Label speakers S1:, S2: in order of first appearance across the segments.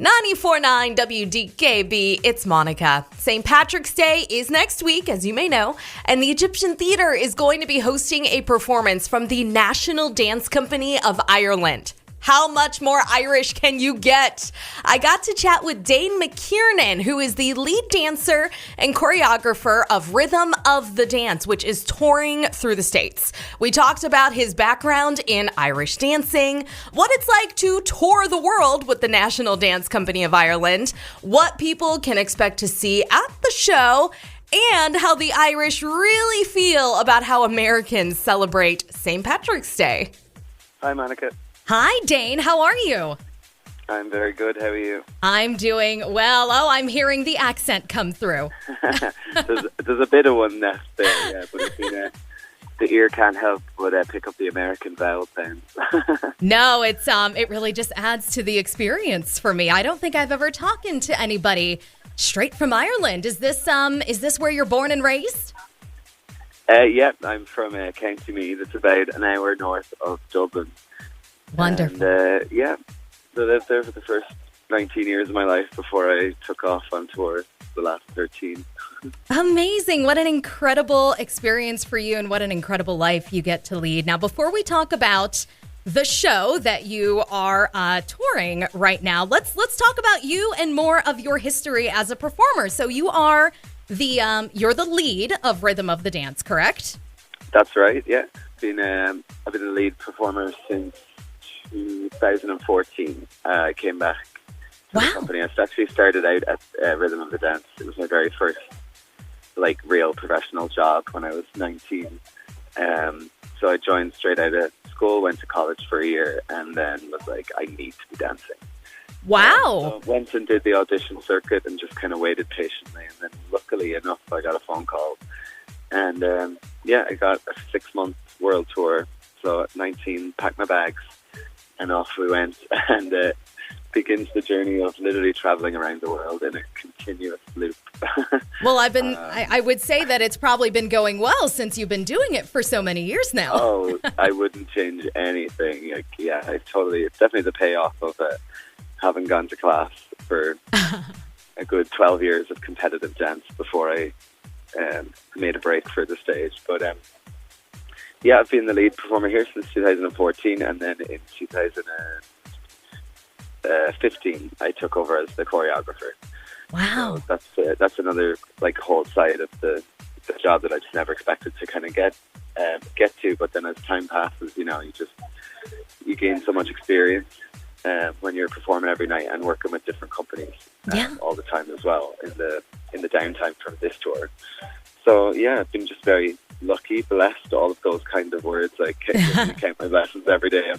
S1: 94.9 WDKB, it's Monica. St. Patrick's Day is next week, as you may know, and the Egyptian Theatre is going to be hosting a performance from the National Dance Company of Ireland. How much more Irish can you get? I got to chat with Dane McKiernan, who is the lead dancer and choreographer of Rhythm of the Dance, which is touring through the States. We talked about his background in Irish dancing, what it's like to tour the world with the National Dance Company of Ireland, what people can expect to see at the show, and how the Irish really feel about how Americans celebrate St. Patrick's Day.
S2: Hi, Monica.
S1: Hi, Dane. How are you?
S2: I'm very good. How are you?
S1: I'm doing well. Oh, I'm hearing the accent come through.
S2: there's a bit of one nest there, yeah, but the ear can't help but pick up the American vowel sounds.
S1: No, it really just adds to the experience for me. I don't think I've ever talked to anybody straight from Ireland. Is this where you're born and raised?
S2: Yeah, I'm from County Meath. It's about an hour north of Dublin.
S1: Wonderful.
S2: And so I lived there for the first 19 years of my life before I took off on tour the last 13.
S1: Amazing. What an incredible experience for you and what an incredible life you get to lead. Now, before we talk about the show that you are touring right now, let's talk about you and more of your history as a performer. So you are you're the lead of Rhythm of the Dance, correct?
S2: That's right, yeah. I've been a lead performer since 2014. I came back to the company. I actually started out at Rhythm of the Dance. It was my very first real professional job when I was 19. So I joined straight out of school, went to college for a year, and then was like, I need to be dancing.
S1: Wow.
S2: So went and did the audition circuit and just kind of waited patiently. And then luckily enough, I got a phone call. And I got a 6-month world tour. So at 19, packed my bags and off we went. And begins the journey of literally traveling around the world in a continuous loop.
S1: Well, I would say that it's probably been going well since you've been doing it for so many years now.
S2: Oh, I wouldn't change anything. It's definitely the payoff of having gone to class for a good 12 years of competitive dance before I made a break for the stage. But I've been the lead performer here since 2014, and then in 2015 I took over as the choreographer.
S1: Wow.
S2: So that's another whole side of the job that I just never expected to kind of get to. But then as time passes, you gain so much experience when you're performing every night and working with different companies all the time as well in the downtime from this tour. So I've been just very lucky, blessed, all of those kind of words. I count my blessings every day. I'm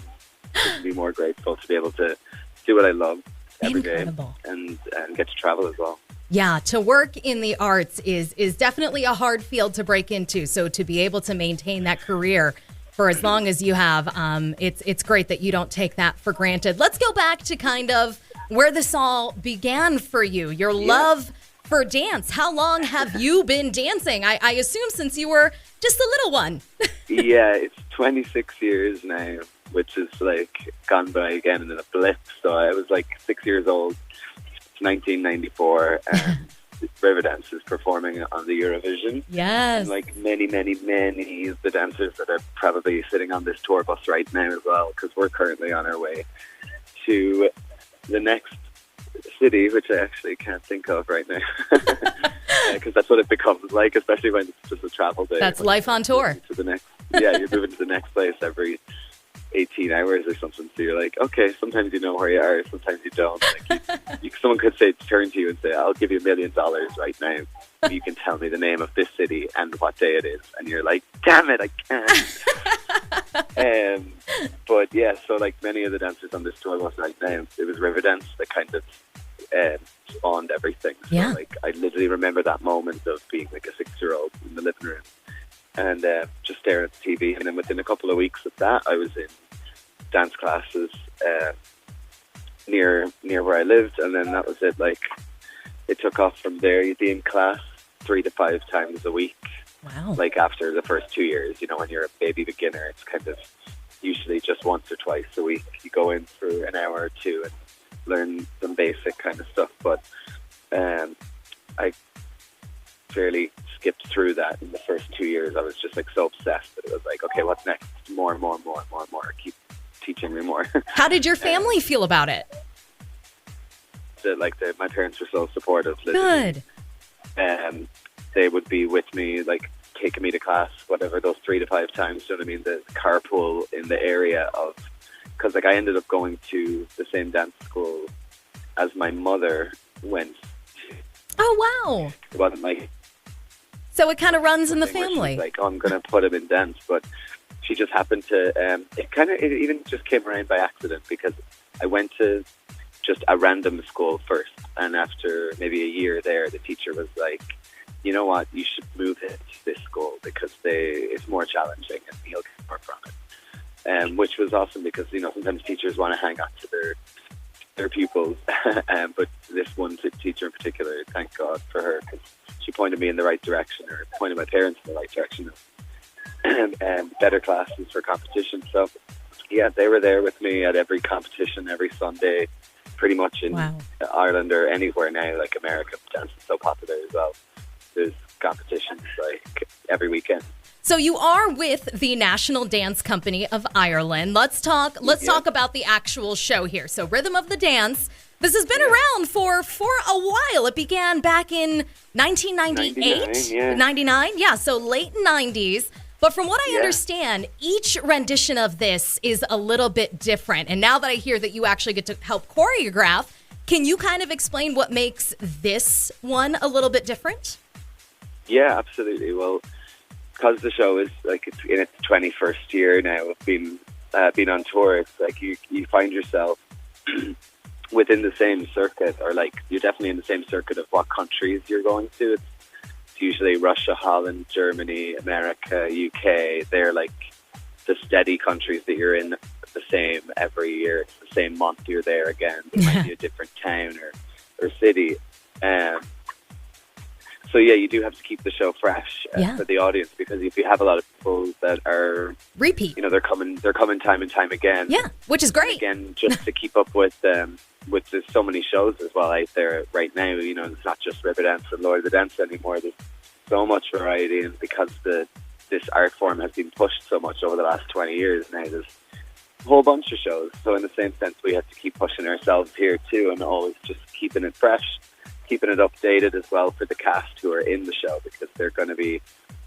S2: couldn't be more grateful to be able to do what I love every day and get to travel as well.
S1: Yeah, to work in the arts is definitely a hard field to break into. So to be able to maintain that career for as long as you have, it's great that you don't take that for granted. Let's go back to kind of where this all began for you, your love for dance. How long have you been dancing? I assume since you were just a little one.
S2: Yeah, it's 26 years now, which is gone by again in a blip. So I was 6 years old. It's 1994, and Riverdance is performing on the Eurovision.
S1: Yes.
S2: And many, many, many of the dancers that are probably sitting on this tour bus right now as well, because we're currently on our way to the next city, which I actually can't think of right now, because that's what it becomes like, especially when it's just a travel day.
S1: That's life on tour.
S2: To the next, you're moving to the next place every 18 hours or something. So you're like, okay, sometimes you know where you are, sometimes you don't. Someone could turn to you and say, I'll give you $1 million right now if you can tell me the name of this city and what day it is. And you're like, damn it, I can't. But so many of the dancers on this tour was right now, it was Riverdance that kind of spawned everything. So I literally remember that moment of being a 6-year-old in the living room and just staring at the TV. And then within a couple of weeks of that, I was in dance classes near where I lived, and then that was it. It took off from there. You'd be in class 3 to 5 times a week.
S1: Wow.
S2: After the first 2 years, when you're a baby beginner, it's kind of usually just once or twice a week. You go in for an hour or two and learn some basic kind of stuff. But I fairly skipped through that in the first 2 years. I was just like so obsessed that it was like, okay, what's next? More. Keep teaching me more.
S1: How did your family feel about it?
S2: My parents were so supportive.
S1: Good.
S2: They would be with me, like taking me to class, whatever, those 3 to 5 times. You know what I mean? The carpool in the area of, because like I ended up going to the same dance school as my mother went.
S1: Oh wow!
S2: It wasn't like,
S1: so it kind of runs in the family.
S2: Like, oh, I'm going to put him in dance, but she just happened to. It even just came around by accident because I went to just a random school first, and after maybe a year there, the teacher was like, you know what, you should move it to this school because it's more challenging and you'll get more from it. Which was awesome because, you know, sometimes teachers want to hang on to their pupils. But this one teacher in particular, thank God for her, because she pointed me in the right direction, or pointed my parents in the right direction, and better classes for competition. So, yeah, they were there with me at every competition, every Sunday, pretty much in Ireland or anywhere now, like America. Dance is so popular as well. There's competitions like every weekend.
S1: So you are with the National Dance Company of Ireland. Let's talk about the actual show here. So Rhythm of the Dance, this has been around for a while. It began back in 1998. 99, yeah, so late 90s. But from what I understand, each rendition of this is a little bit different. And now that I hear that you actually get to help choreograph, can you kind of explain what makes this one a little bit different?
S2: Yeah, absolutely. Well, because the show is like it's in its 21st year now of being on tour, it's like you find yourself within the same circuit, or like you're definitely in the same circuit of what countries you're going to. It's usually Russia, Holland, Germany, America, UK. They're like the steady countries that you're in the same every year. It's the same month you're there again. It might be a different town or city. So yeah, you do have to keep the show fresh for the audience, because if you have a lot of people that are
S1: repeat,
S2: you know, they're coming time and time again.
S1: Yeah, which is great.
S2: Again, just to keep up with there's so many shows as well out there right now. You know, it's not just Riverdance and Lord of the Dance anymore. There's so much variety, and because this art form has been pushed so much over the last 20 years now, there's a whole bunch of shows. So in the same sense, we have to keep pushing ourselves here too, and always just keeping it fresh, keeping it updated as well for the cast who are in the show, because they're going to be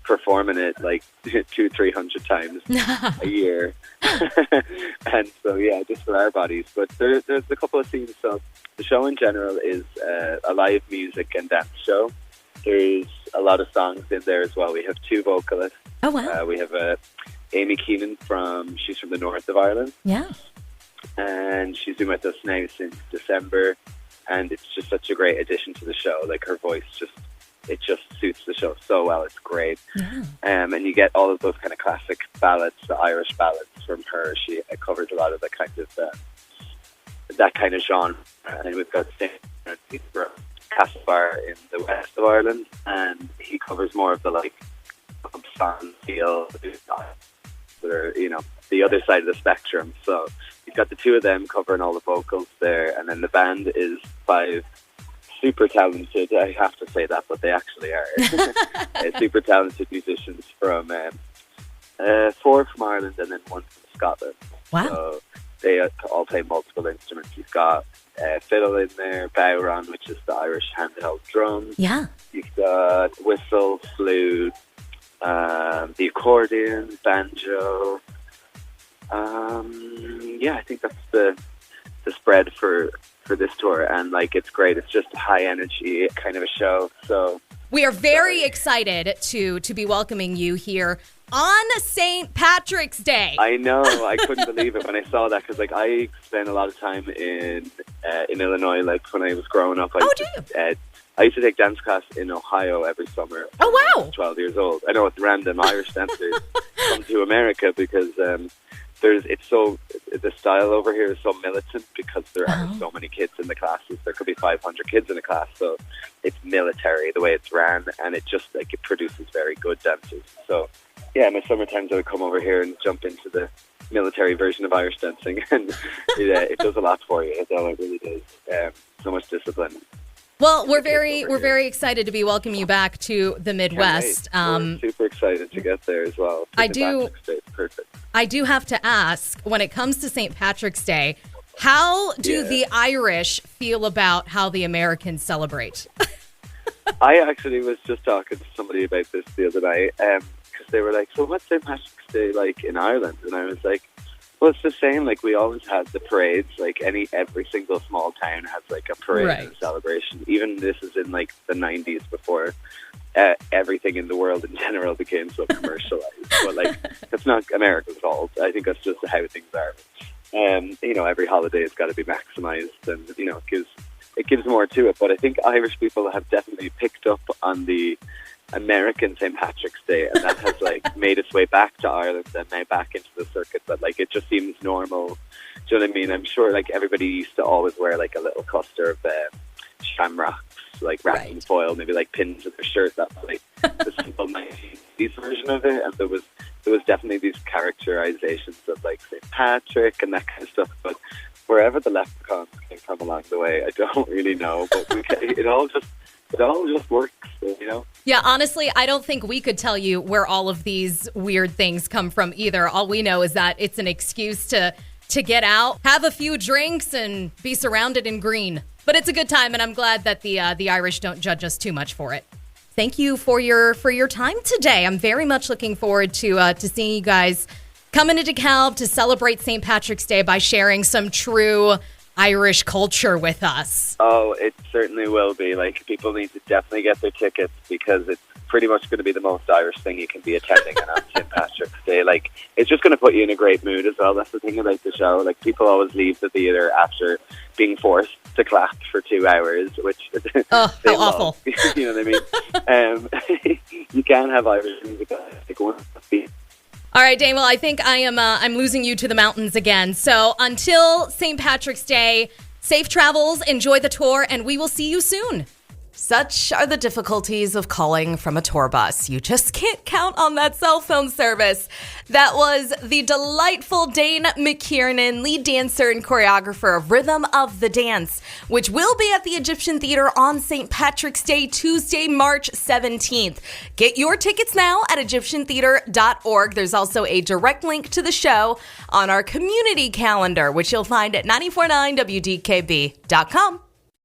S2: performing it like 200-300 times a year. And so yeah, just for our bodies. But there's a couple of themes. So the show in general is a live music and dance show. There's a lot of songs in there as well. We have 2 vocalists.
S1: Oh wow.
S2: We have Dane McKiernan she's from the north of Ireland.
S1: Yeah.
S2: And she's been with us now since December. And it's just such a great addition to the show. Like, her voice just suits the show so well. It's great. Yeah. And you get all of those kind of classic ballads, the Irish ballads from her. She covers a lot of that kind of genre. And we've got Castlebar in the west of Ireland, and he covers more of the like song feel, that are, you know, the other side of the spectrum. So you've got the 2 of them covering all the vocals there, and then the band is 5 super talented, I have to say that, but they actually are super talented musicians from 4 from Ireland and then 1 from Scotland.
S1: Wow.
S2: So they all play multiple instruments. You've got fiddle in there, bowron, which is the Irish handheld drum.
S1: Yeah.
S2: You've got whistle, flute, the accordion, banjo. I think that's the spread for this tour, and like it's great. It's just a high energy kind of a show. So
S1: we are very excited to be welcoming you here on St. Patrick's Day.
S2: I know, I couldn't believe it when I saw that, because like I spent a lot of time in Illinois, like when I was growing up. I used to take dance class in Ohio every summer.
S1: Oh wow!
S2: 12 years old. I know, it's random Irish dancers come to America because the style over here is so militant, because there are so many kids in the classes. There could be 500 kids in a class, so it's military the way it's ran, and it just like it produces very good dancers. So yeah, in my summer times I would come over here and jump into the military version of Irish dancing, and it does a lot for you. So it really does. So much discipline.
S1: Well, we're very excited to be welcoming you back to the Midwest.
S2: We're super excited to get there as well. Perfect.
S1: I do have to ask, when it comes to St. Patrick's Day, how do the Irish feel about how the Americans celebrate?
S2: I actually was just talking to somebody about this the other night, because they were like, so what's St. Patrick's Day like in Ireland? And I was like, well, it's the same. Like, we always had the parades. Like, every single small town has, like, a parade and a celebration. Even this is in, like, the 90s before everything in the world in general became so commercialized. But, like, it's not America's fault. I think that's just how things are. Every holiday has got to be maximized, and, it gives more to it. But I think Irish people have definitely picked up on the American St. Patrick's Day, and that has made its way back to Ireland and now back into the circuit. But it just seems normal. Do you know what I mean? I'm sure everybody used to always wear a little cluster of shamrocks, wrapped in foil, maybe pinned to their shirt. That was the simple 1980s version of it, and there was definitely these characterizations of St. Patrick and that kind of stuff. But wherever the leprechauns came from along the way, I don't really know. But it all just works,
S1: Yeah, honestly, I don't think we could tell you where all of these weird things come from either. All we know is that it's an excuse to get out, have a few drinks, and be surrounded in green. But it's a good time, and I'm glad that the Irish don't judge us too much for it. Thank you for your time today. I'm very much looking forward to seeing you guys come into DeKalb to celebrate St. Patrick's Day by sharing some true Irish culture with us.
S2: Oh, it certainly will be. People need to definitely get their tickets, because it's pretty much going to be the most Irish thing you can be attending on St. Patrick's Day. It's just going to put you in a great mood as well. That's the thing about the show. People always leave the theatre after being forced to clap for 2 hours, which
S1: how awful.
S2: You know what I mean? You can't have Irish music on one beat.
S1: All right, Dane. Well, I think I'm losing you to the mountains again. So until St. Patrick's Day, safe travels, enjoy the tour, and we will see you soon. Such are the difficulties of calling from a tour bus. You just can't count on that cell phone service. That was the delightful Dane McKiernan, lead dancer and choreographer of Rhythm of the Dance, which will be at the Egyptian Theater on St. Patrick's Day, Tuesday, March 17th. Get your tickets now at egyptiantheater.org. There's also a direct link to the show on our community calendar, which you'll find at 949wdkb.com.